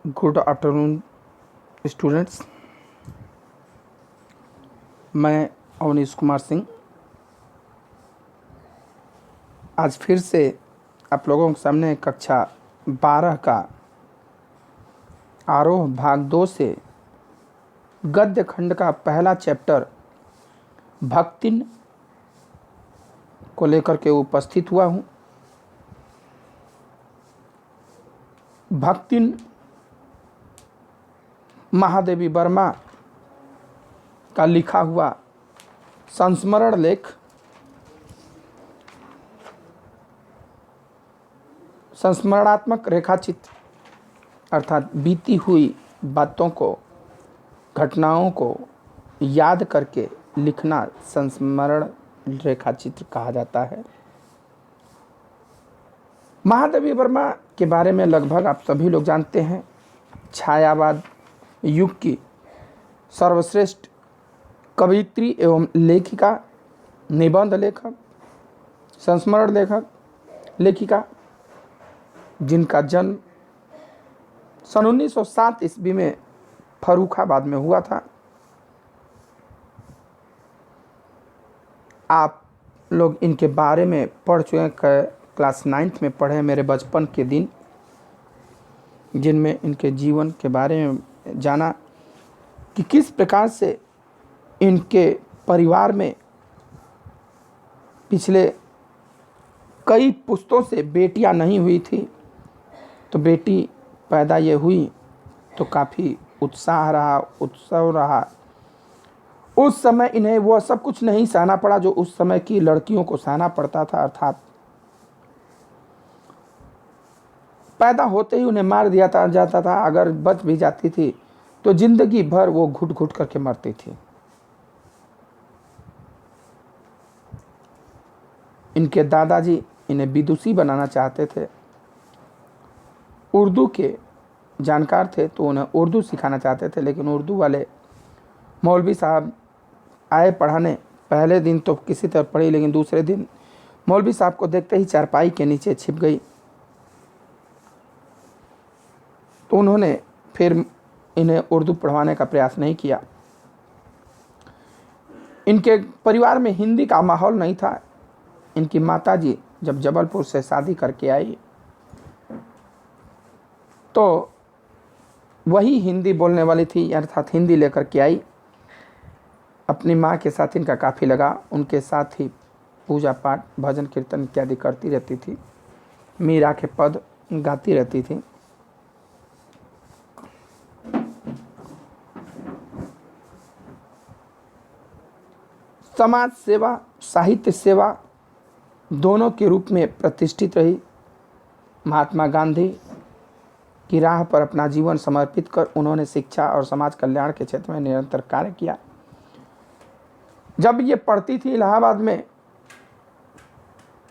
Good afternoon students. मैं अवनीश कुमार सिंह आज फिर से आप लोगों के सामने कक्षा 12 का आरोह भाग 2 से गद्य खंड का पहला चैप्टर भक्तिन को लेकर के उपस्थित हुआ हूँ। भक्तिन महादेवी वर्मा का लिखा हुआ संस्मरण लेख संस्मरणात्मक रेखाचित्र अर्थात बीती हुई बातों को, घटनाओं को याद करके लिखना संस्मरण रेखाचित्र कहा जाता है। महादेवी वर्मा के बारे में लगभग आप सभी लोग जानते हैं। छायावाद युग की सर्वश्रेष्ठ कवयित्री एवं लेखिका, निबंध लेखक, संस्मरण लेखक, लेखिका, जिनका जन्म सन 1907 ईस्वी में फर्रुखाबाद में हुआ था। आप लोग इनके बारे में पढ़ चुके हैं, क्लास 9th में पढ़े मेरे बचपन के दिन, जिनमें इनके जीवन के बारे में जाना कि किस प्रकार से इनके परिवार में पिछले कई पुश्तों से बेटियां नहीं हुई थी, तो बेटी पैदा ये हुई तो काफ़ी उत्साह रहा, उत्सव रहा। उस समय इन्हें वह सब कुछ नहीं सहना पड़ा जो उस समय की लड़कियों को सहना पड़ता था, अर्थात पैदा होते ही उन्हें मार दिया जाता था। अगर बच भी जाती थी तो जिंदगी भर वो घुट घुट करके मरती थी। इनके दादाजी इन्हें विदुषी बनाना चाहते थे। उर्दू के जानकार थे तो उन्हें उर्दू सिखाना चाहते थे, लेकिन उर्दू वाले मौलवी साहब आए पढ़ाने। पहले दिन तो किसी तरह पढ़ी, लेकिन दूसरे दिन मौलवी साहब को देखते ही चारपाई के नीचे छिप गई। तो उन्होंने फिर इन्हें उर्दू पढ़वाने का प्रयास नहीं किया। इनके परिवार में हिंदी का माहौल नहीं था। इनकी माताजी जब जबलपुर से शादी करके आई तो वही हिंदी बोलने वाली थी, अर्थात हिंदी लेकर के आई। अपनी माँ के साथ इनका काफ़ी लगा, उनके साथ ही पूजा पाठ, भजन कीर्तन इत्यादि करती रहती थी, मीरा के पद गाती रहती थी। समाज सेवा, साहित्य सेवा दोनों के रूप में प्रतिष्ठित रही। महात्मा गांधी की राह पर अपना जीवन समर्पित कर उन्होंने शिक्षा और समाज कल्याण के क्षेत्र में निरंतर कार्य किया। जब ये पढ़ती थी इलाहाबाद में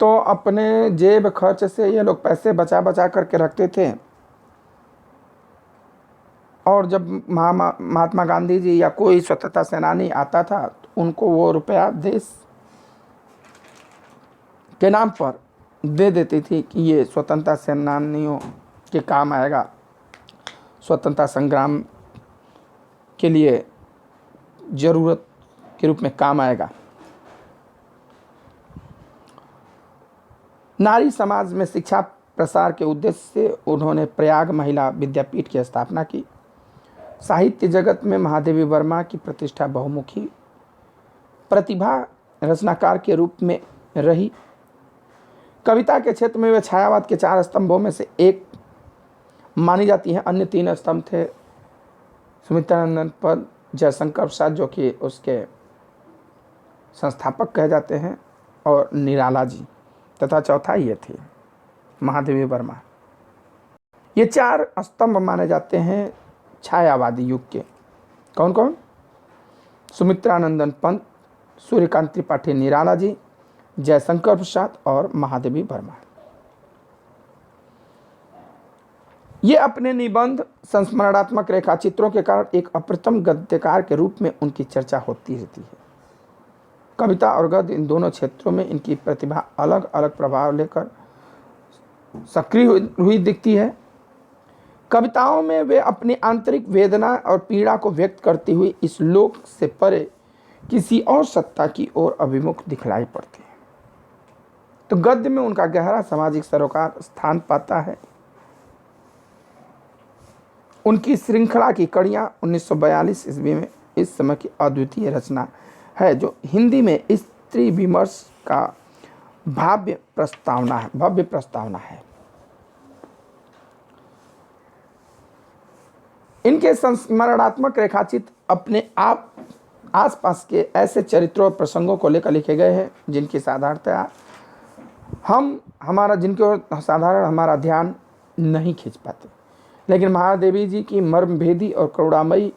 तो अपने जेब खर्च से ये लोग पैसे बचा बचा करके रखते थे, और जब महात्मा गांधी जी या कोई स्वतंत्रता सेनानी आता था तो उनको वो रुपया देश के नाम पर दे देती थी कि ये स्वतंत्रता सेनानियों के काम आएगा, स्वतंत्रता संग्राम के लिए ज़रूरत के रूप में काम आएगा। नारी समाज में शिक्षा प्रसार के उद्देश्य से उन्होंने प्रयाग महिला विद्यापीठ की स्थापना की। साहित्य जगत में महादेवी वर्मा की प्रतिष्ठा बहुमुखी प्रतिभा रचनाकार के रूप में रही। कविता के क्षेत्र में वे छायावाद के 4 स्तंभों में से एक मानी जाती हैं। अन्य 3 स्तंभ थे सुमित्रानंद पद, जयशंकर प्रसाद जो कि उसके संस्थापक कहे जाते हैं, और निराला जी, तथा चौथा ये थी महादेवी वर्मा। ये 4 स्तंभ माने जाते हैं छायावादी युग के। कौन कौन? सुमित्रानंदन पंत, सूर्यकांत त्रिपाठी निराला जी, जयशंकर प्रसाद और महादेवी वर्मा। ये अपने निबंध, संस्मरणात्मक रेखाचित्रों के कारण एक अप्रतिम गद्यकार के रूप में उनकी चर्चा होती रहती है। कविता और गद्य इन दोनों क्षेत्रों में इनकी प्रतिभा अलग अलग प्रभाव लेकर सक्रिय हुई दिखती है। कविताओं में वे अपनी आंतरिक वेदना और पीड़ा को व्यक्त करती हुई इस लोक से परे किसी और सत्ता की ओर अभिमुख दिखलाई पड़ती है। तो गद्य में उनका गहरा सामाजिक सरोकार स्थान पाता है। उनकी श्रृंखला की कड़ियाँ 1942 ईस्वी में इस समय की अद्वितीय रचना है, जो हिंदी में स्त्री विमर्श का भव्य प्रस्तावना है। इनके संस्मरणात्मक रेखाचित्र अपने आप आसपास के ऐसे चरित्रों और प्रसंगों को लेकर लिखे गए हैं जिनकी साधारणतया हमारा ध्यान नहीं खींच पाते, लेकिन महादेवी जी की मर्मभेदी और करुणामयी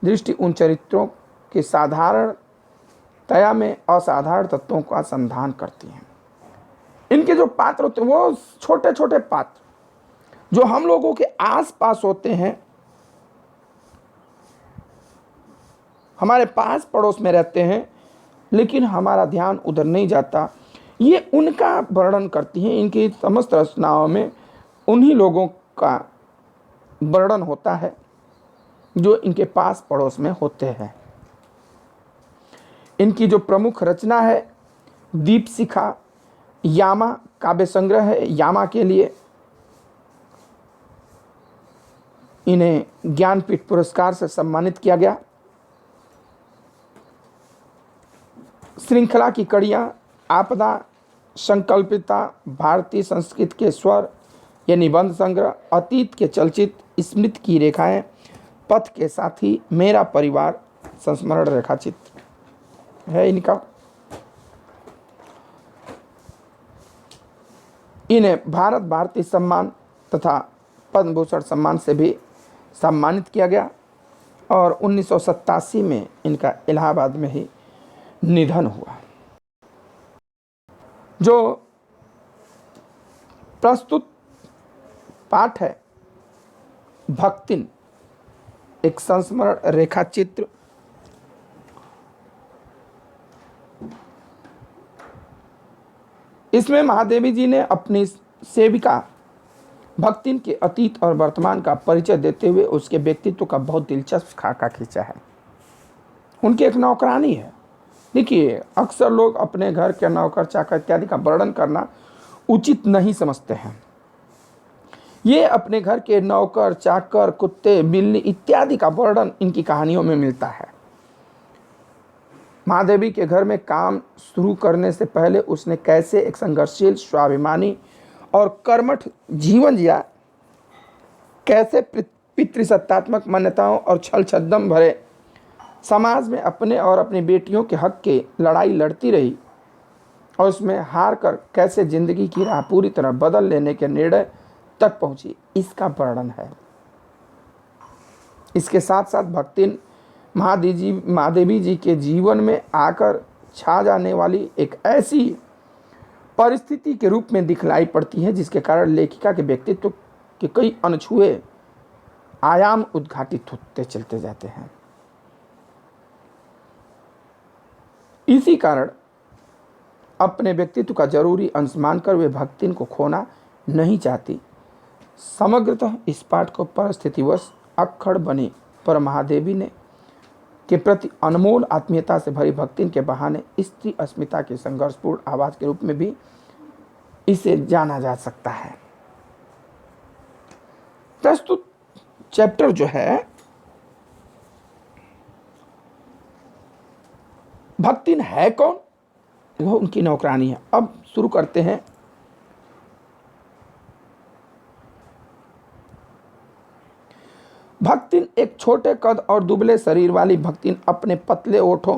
दृष्टि उन चरित्रों के साधारणतया में असाधारण तत्वों का संधान करती है। इनके जो पात्र होते हैं वो छोटे छोटे पात्र जो हम लोगों के आसपास होते हैं, हमारे पास पड़ोस में रहते हैं, लेकिन हमारा ध्यान उधर नहीं जाता, ये उनका वर्णन करती हैं। इनकी समस्त रचनाओं में उन्हीं लोगों का वर्णन होता है जो इनके पास पड़ोस में होते हैं। इनकी जो प्रमुख रचना है दीपशिखा यामा काव्य संग्रह है। यामा के लिए इन्हें ज्ञानपीठ पुरस्कार से सम्मानित किया गया। श्रृंखला की कड़ियाँ आपदा, संकल्पिता, भारतीय संस्कृत के स्वर, ये निबंध संग्रह, अतीत के चलचित्र, स्मृति की रेखाएं, पथ के साथी, मेरा परिवार, संस्मरण रेखाचित्र है इनका। इन्हें भारत भारती सम्मान तथा पद्म भूषण सम्मान से भी सम्मानित किया गया और 1987 में इनका इलाहाबाद में ही निधन हुआ। जो प्रस्तुत पाठ है भक्तिन, एक संस्मरण रेखाचित्र। इसमें महादेवी जी ने अपनी सेविका भक्तिन के अतीत और वर्तमान का परिचय देते हुए उसके व्यक्तित्व का बहुत दिलचस्प खाका खींचा है। उनकी एक नौकरानी है। देखिए, अक्सर लोग अपने घर के नौकर चाकर इत्यादि का वर्णन करना उचित नहीं समझते हैं। ये अपने घर के नौकर चाकर, कुत्ते, बिल्ली इत्यादि का वर्णन इनकी कहानियों में मिलता है। महादेवी के घर में काम शुरू करने से पहले उसने कैसे एक संघर्षशील, स्वाभिमानी और कर्मठ जीवन जिया, कैसे पितृसत्तात्मक मान्यताओं और छल छद्म भरे समाज में अपने और अपनी बेटियों के हक की लड़ाई लड़ती रही और उसमें हार कर कैसे जिंदगी की राह पूरी तरह बदल लेने के निर्णय तक पहुंची, इसका वर्णन है। इसके साथ साथ भक्तिन महादेवी जी के जीवन में आकर छा जाने वाली एक ऐसी परिस्थिति के रूप में दिखलाई पड़ती है जिसके कारण लेखिका के व्यक्तित्व के कई अनछुए आयाम उद्घाटित होते चलते जाते हैं। इसी कारण अपने व्यक्तित्व का जरूरी अंश मानकर वे भक्तिन को खोना नहीं चाहती। समग्रतः इस पाठ को परिस्थितिवश अक्खड़ बनी पर महादेवी ने के प्रति अनमोल आत्मीयता से भरी भक्तिन के बहाने स्त्री अस्मिता की संघर्षपूर्ण आवाज के रूप में भी इसे जाना जा सकता है। प्रस्तुत चैप्टर जो है भक्तिन है कौन, वो उनकी नौकरानी है। अब शुरू करते हैं। भक्तिन एक छोटे कद और दुबले शरीर वाली भक्तिन अपने पतले ओठों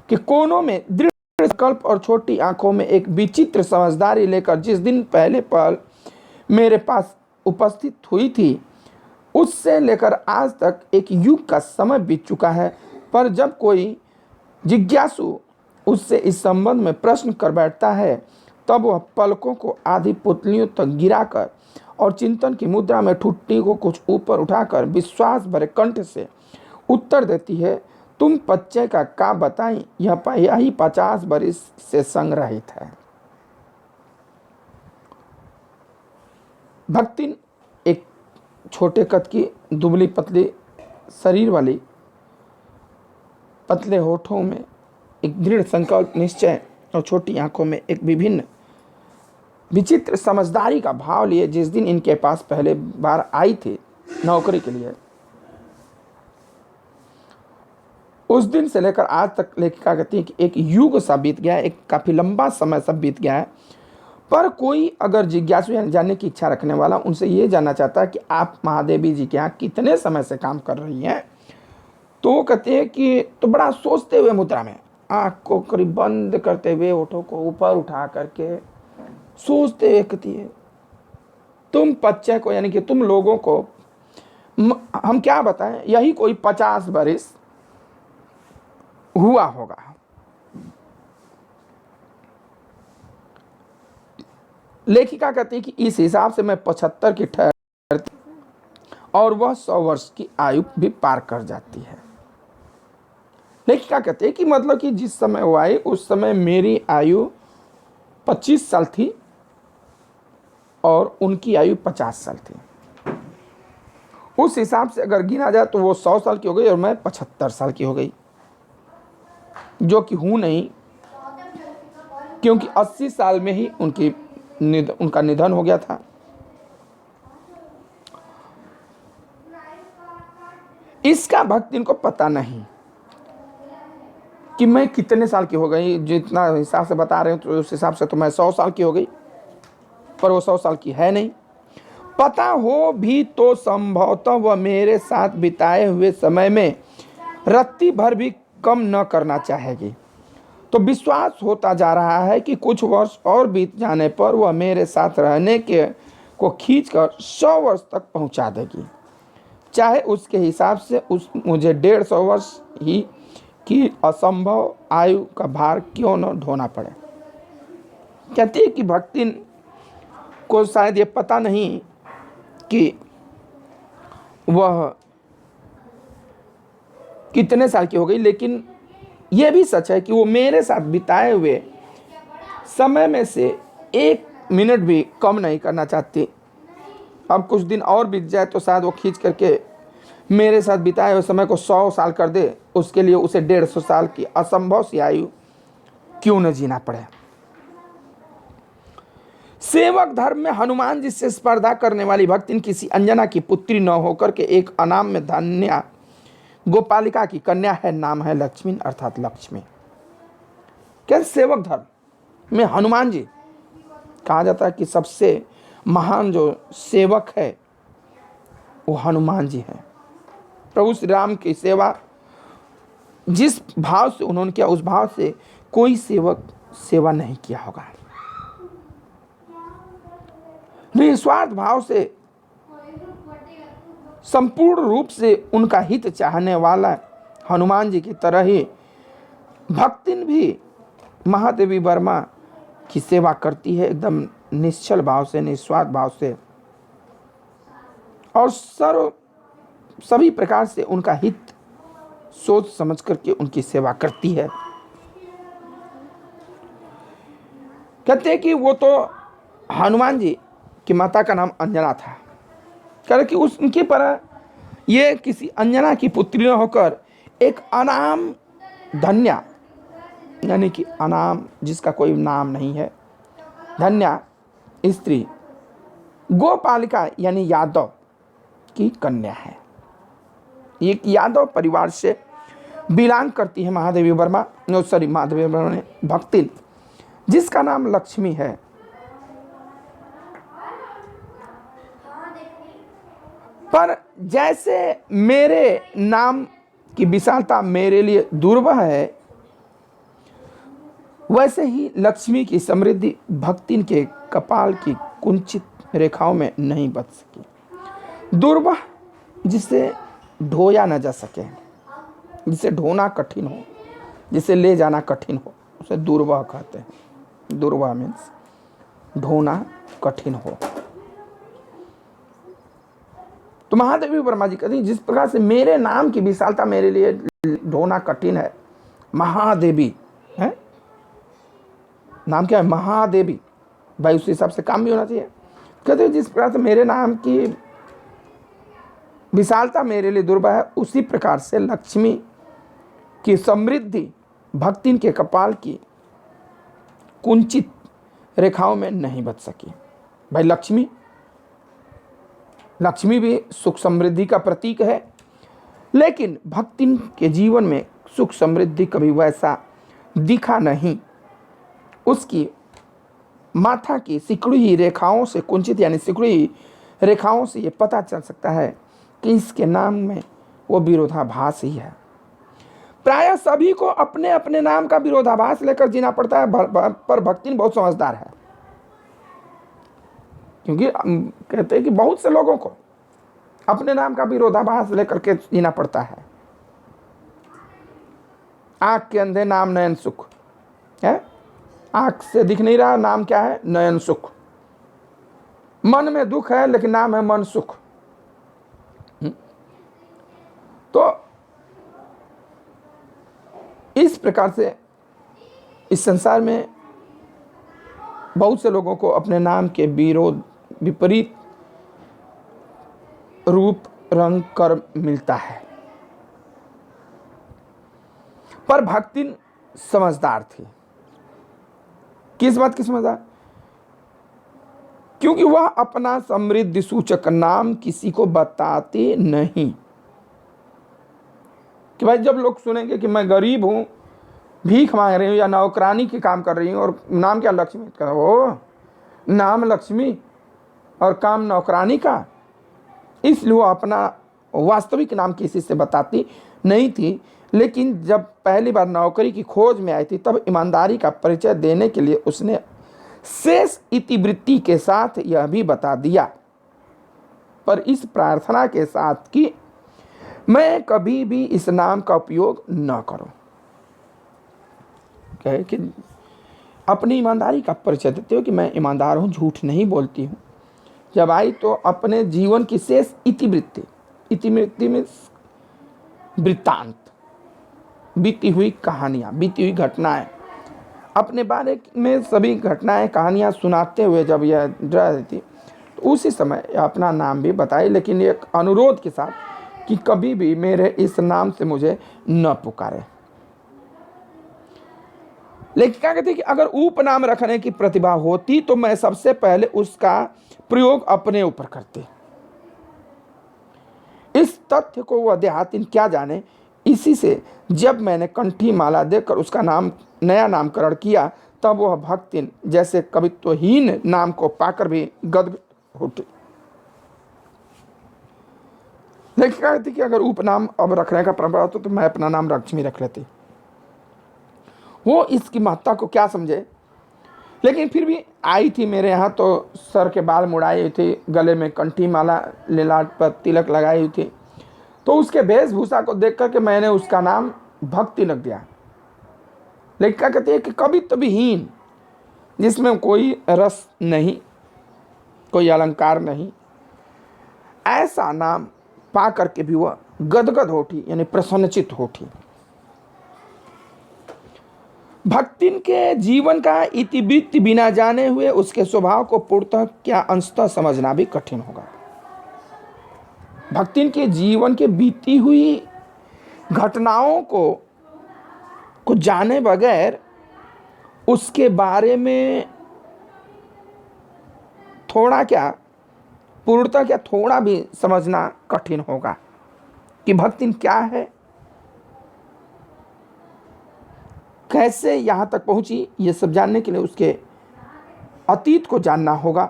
के कोनों में दृढ़ संकल्प और छोटी आंखों में एक विचित्र समझदारी लेकर जिस दिन पहले पल मेरे पास उपस्थित हुई थी, उससे लेकर आज तक एक युग का समय बीत चुका है। पर जब कोई जिज्ञासु उससे इस संबंध में प्रश्न कर बैठता है, तब वह पलकों को आधी पुतलियों तक गिराकर और चिंतन की मुद्रा में ठुट्टी को कुछ ऊपर उठाकर विश्वास भरे कंठ से उत्तर देती है, तुम बच्चे का बताई, यही 50 बरिस से संग्रहित है। भक्तिन एक छोटे कद की, दुबली पतली शरीर वाली, पतले होठों में एक दृढ़ संकल्प निश्चय और छोटी आंखों में एक विभिन्न विचित्र समझदारी का भाव लिए जिस दिन इनके पास पहले बार आई थी नौकरी के लिए, उस दिन से लेकर आज तक लेखिका कहती है कि एक युग सा बीत गया है, एक काफी लंबा समय सब बीत गया है। पर कोई अगर जिज्ञासु या जानने की इच्छा रखने वाला उनसे ये जानना चाहता है कि आप महादेवी जी के यहाँ कितने समय से काम कर रही हैं, तो वो कहते हैं कि, तो बड़ा सोचते हुए मुद्रा में आँख को करीब बंद करते हुए होठों को ऊपर उठा करके सोचते हुए कहती है, तुम बच्चे को यानी कि तुम लोगों को हम क्या बताएं, यही कोई 50 बरिस हुआ होगा। लेखिका कहती है कि इस हिसाब से मैं 75 की ठहरती और वह 100 वर्ष की आयु भी पार कर जाती है। लेखिका कहते हैं कि मतलब कि जिस समय वो आई उस समय मेरी आयु 25 साल थी और उनकी आयु 50 साल थी। उस हिसाब से अगर गिना जाए तो वो 100 साल की हो गई और मैं 75 साल की हो गई, जो कि हूं नहीं, क्योंकि 80 साल में ही उनका निधन हो गया था। इसका भक्त इनको पता नहीं कि मैं कितने साल की हो गई। जितना हिसाब से बता रहे हो तो उस हिसाब से तो मैं 100 साल की हो गई, पर वो 100 साल की है नहीं। पता हो भी तो संभवतः वह मेरे साथ बिताए हुए समय में रत्ती भर भी कम न करना चाहेगी। तो विश्वास होता जा रहा है कि कुछ वर्ष और बीत जाने पर वह मेरे साथ रहने के को खींचकर 100 वर्ष तक पहुंचा देगी, चाहे उसके हिसाब से मुझे 150 वर्ष ही की असंभव आयु का भार क्यों न ढोना पड़े। कहती है कि भक्तिन को शायद ये पता नहीं कि वह कितने साल की हो गई, लेकिन यह भी सच है कि वो मेरे साथ बिताए हुए समय में से 1 मिनट भी कम नहीं करना चाहती। अब कुछ दिन और बीत जाए तो शायद वो खींच करके मेरे साथ बिताए हुए समय को 100 साल कर दे, उसके लिए उसे 150 साल की असंभव सी आयु क्यों न जीना पड़े। सेवक धर्म में हनुमान जी से स्पर्धा करने वाली भक्तिन किसी अंजना की पुत्री न होकर के एक अनाम में धन्या गोपालिका की कन्या है, नाम है लक्ष्मी अर्थात लक्ष्मी। क्या सेवक धर्म में हनुमान जी कहा जाता है कि सबसे महान जो सेवक है वो हनुमान जी है। प्रभु श्री राम की सेवा जिस भाव से उन्होंने किया उस भाव से कोई सेवक सेवा नहीं किया होगा। निस्वार्थ भाव से संपूर्ण रूप से उनका हित चाहने वाला हनुमान जी की तरह ही भक्तिन भी महादेवी वर्मा की सेवा करती है, एकदम निश्चल भाव से, निस्वार्थ भाव से, और सभी प्रकार से उनका हित सोच समझ करके उनकी सेवा करती है। कहते हैं कि वो तो हनुमान जी की माता का नाम अंजना था, कह कि उनके पर ये किसी अंजना की पुत्री न होकर एक अनाम धन्या यानी कि अनाम जिसका कोई नाम नहीं है, धन्या स्त्री गोपालिका यानी यादव की कन्या है। एक यादव परिवार से बिलोंग करती है महादेवी वर्मा ने भक्तिन, जिसका नाम लक्ष्मी है। पर जैसे मेरे नाम की विशालता मेरे लिए दुर्लभ है, वैसे ही लक्ष्मी की समृद्धि भक्तिन के कपाल की कुंचित रेखाओं में नहीं बच सकी। दुर्लभ जिसे ढोया न जा सके, जिसे ढोना कठिन हो, जिसे ले जाना कठिन हो, उसे दुर्लभ कहते हैं। दुर्लभ मीन्स ढोना कठिन हो। तो महादेवी वर्मा जी कहती जिस प्रकार से मेरे नाम की विशालता मेरे लिए ढोना कठिन है, महादेवी है, नाम क्या है महादेवी, भाई उस हिसाब से काम भी होना चाहिए। कहते जिस प्रकार से मेरे नाम की विशालता मेरे लिए दुर्बह है, उसी प्रकार से लक्ष्मी की समृद्धि भक्तिन के कपाल की कुंचित रेखाओं में नहीं बच सकी। भाई लक्ष्मी भी सुख समृद्धि का प्रतीक है, लेकिन भक्तिन के जीवन में सुख समृद्धि कभी वैसा दिखा नहीं। उसकी माथा की सिकुड़ी हुई रेखाओं से, कुंचित यानी सिकुड़ी हुई रेखाओं से ये पता चल सकता है कि इसके नाम में वो विरोधाभास ही है। प्रायः सभी को अपने अपने नाम का विरोधाभास लेकर जीना पड़ता है, पर भक्तिन बहुत समझदार है, क्योंकि कहते हैं कि बहुत से लोगों को अपने नाम का विरोधाभास लेकर के जीना पड़ता है। आंख के अंधे नाम नयन सुख है, आंख से दिख नहीं रहा, नाम क्या है? नयन सुख। मन में दुख है लेकिन नाम है मन सुख। तो इस प्रकार से इस संसार में बहुत से लोगों को अपने नाम के विपरीत रूप रंग कर्म मिलता है, पर भक्तिन समझदार थी। किस बात की समझदार? क्योंकि वह अपना समृद्धि सूचक नाम किसी को बताते नहीं। कि भाई जब लोग सुनेंगे कि मैं गरीब हूं, भीख मांग रही हूं या नौकरानी की काम कर रही हूं और नाम क्या? लक्ष्मी का। ओ नाम लक्ष्मी और काम नौकरानी का, इसलिए वो अपना वास्तविक नाम किसी से बताती नहीं थी। लेकिन जब पहली बार नौकरी की खोज में आई थी, तब ईमानदारी का परिचय देने के लिए उसने शेष इतिवृत्ति के साथ यह भी बता दिया, पर इस प्रार्थना के साथ कि मैं कभी भी इस नाम का उपयोग न करूं। कहे कि अपनी ईमानदारी का परिचय देते हो कि मैं ईमानदार हूं, झूठ नहीं बोलती हूं। जब आई तो अपने जीवन की शेष इतिवृत्ति में वृत्तांत, बीती हुई कहानियां, बीती हुई घटनाएं, अपने बारे में सभी घटनाएं कहानियां सुनाते हुए जब यह रह रही थी, तो उसी समय अपना नाम भी बताई, लेकिन एक अनुरोध के साथ कि कभी भी मेरे इस नाम से मुझे न पुकारे। लेकिन क्या कहते हैं कि अगर उपनाम रखने की प्रतिभा होती तो मैं सबसे पहले उसका प्रयोग अपने ऊपर करते। इस तथ्य को वह देहातीन क्या जाने, इसी से जब मैंने कंठी माला देकर उसका नया नामकरण किया, तब वह भक्तिन जैसे कवित्वहीन नाम को पाकर भी गद उठे। लेकिन क्या कहती कि अगर उपनाम अब रखने का परंपरा होता तो मैं अपना नाम लक्ष्मी रख लेती। वो इसकी महत्ता को क्या समझे, लेकिन फिर भी आई थी मेरे यहाँ तो सर के बाल मुड़ाई हुई थी, गले में कंठी माला, ललाट पर तिलक लगाई हुई थी, तो उसके वेशभूषा को देख करके मैंने उसका नाम भक्ति रख दिया। लेकिन क्या कहते हैं कि कवित्वहीन, जिसमें कोई रस नहीं, कोई अलंकार नहीं, ऐसा नाम पा करके भी वह गदगद होठी, यानी प्रसन्नचित होठी। भक्तिन के जीवन का इतिवृत्त बिना जाने हुए उसके स्वभाव को पूर्णतः क्या अंशतः समझना भी कठिन होगा। भक्तिन के जीवन के बीती हुई घटनाओं को जाने बगैर उसके बारे में थोड़ा क्या, पूर्णतः क्या, थोड़ा भी समझना कठिन होगा कि भक्तिन क्या है, कैसे यहाँ तक पहुँची। ये सब जानने के लिए उसके अतीत को जानना होगा।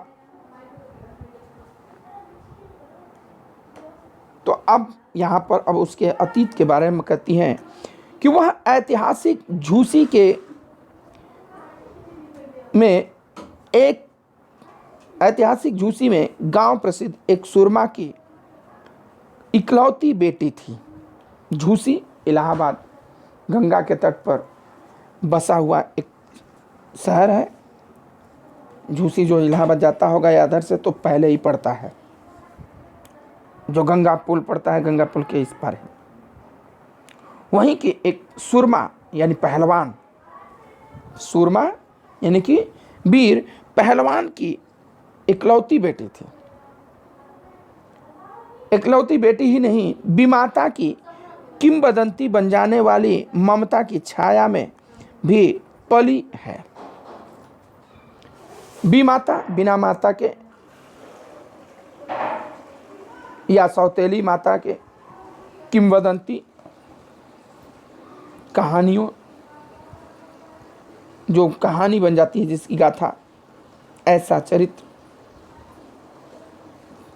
तो अब यहाँ पर अब उसके अतीत के बारे में कहती हैं कि वह ऐतिहासिक झूसी के में एक ऐतिहासिक झूसी में गांव प्रसिद्ध एक सुरमा की इकलौती बेटी थी। झूसी इलाहाबाद गंगा के तट पर बसा हुआ एक शहर है। झूसी जो इलाहाबाद जाता होगा या अधर से तो पहले ही पड़ता है, जो गंगा पुल पड़ता है, गंगा पुल के इस पार है। वहीं की एक सुरमा यानी पहलवान, सुरमा यानी कि वीर पहलवान की इकलौती बेटी थी। एकलौती बेटी ही नहीं, विमाता की किंवदंती बन जाने वाली ममता की छाया में भी पली है। विमाता बिना माता के या सौतेली माता के किंवदंती कहानियों, जो कहानी बन जाती है जिसकी गाथा, ऐसा चरित्र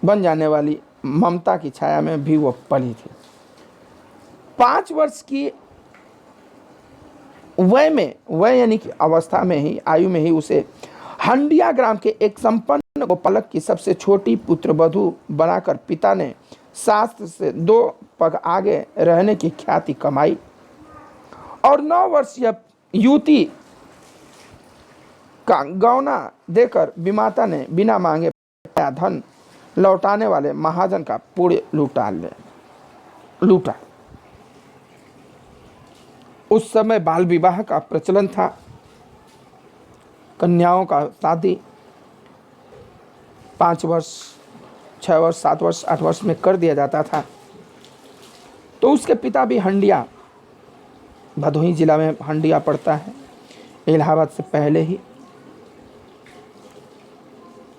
बन जाने वाली ममता की छाया में भी वो पली थी। 5 वर्ष की वय यानी कि अवस्था में ही, आयु में ही उसे हंडिया ग्राम के एक संपन्न गोपालक की सबसे छोटी पुत्रवधू बनाकर पिता ने शास्त्र से 2 पग आगे रहने की ख्याति कमाई और 9 वर्षीय युवती का गौना देकर विमाता ने बिना मांगे धन लौटाने वाले महाजन का पुण्य लूटा। उस समय बाल विवाह का प्रचलन था। कन्याओं का शादी 5 वर्ष, 6 वर्ष, 7 वर्ष, 8 वर्ष में कर दिया जाता था। तो उसके पिता भी हंडिया, भदोही जिला में हंडिया पड़ता है, इलाहाबाद से पहले ही।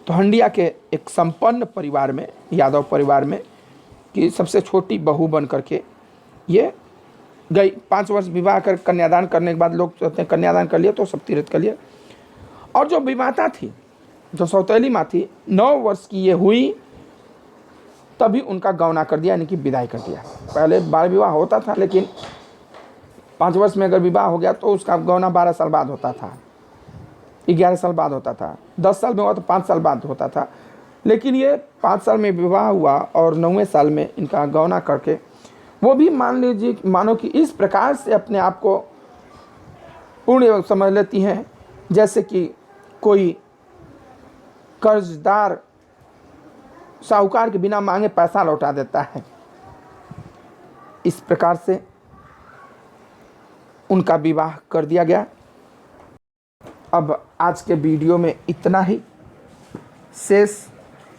तो हंडिया के एक संपन्न परिवार में, यादव परिवार में कि सबसे छोटी बहू बन करके ये गई। 5 वर्ष विवाह कर कन्यादान करने के बाद लोग कहते हैं कन्यादान कर लिया तो सब तीर्थ कर लिया। और जो विमाता थी, जो सौतेली माँ थी, 9 वर्ष की ये हुई तभी उनका गौना कर दिया, यानी कि विदाई कर दिया। पहले बाल विवाह होता था, लेकिन 5 वर्ष में अगर विवाह हो गया तो उसका गौना 12 साल बाद होता था, 11 साल बाद होता था, 10 साल में हुआ तो 5 साल बाद होता था। लेकिन ये 5 साल में विवाह हुआ और 9वें साल में इनका गौना करके वो भी मान लीजिए, मानो कि इस प्रकार से अपने आप को पूर्ण समझ लेती हैं जैसे कि कोई कर्जदार साहूकार के बिना मांगे पैसा लौटा देता है। इस प्रकार से उनका विवाह कर दिया गया। अब आज के वीडियो में इतना ही। शेष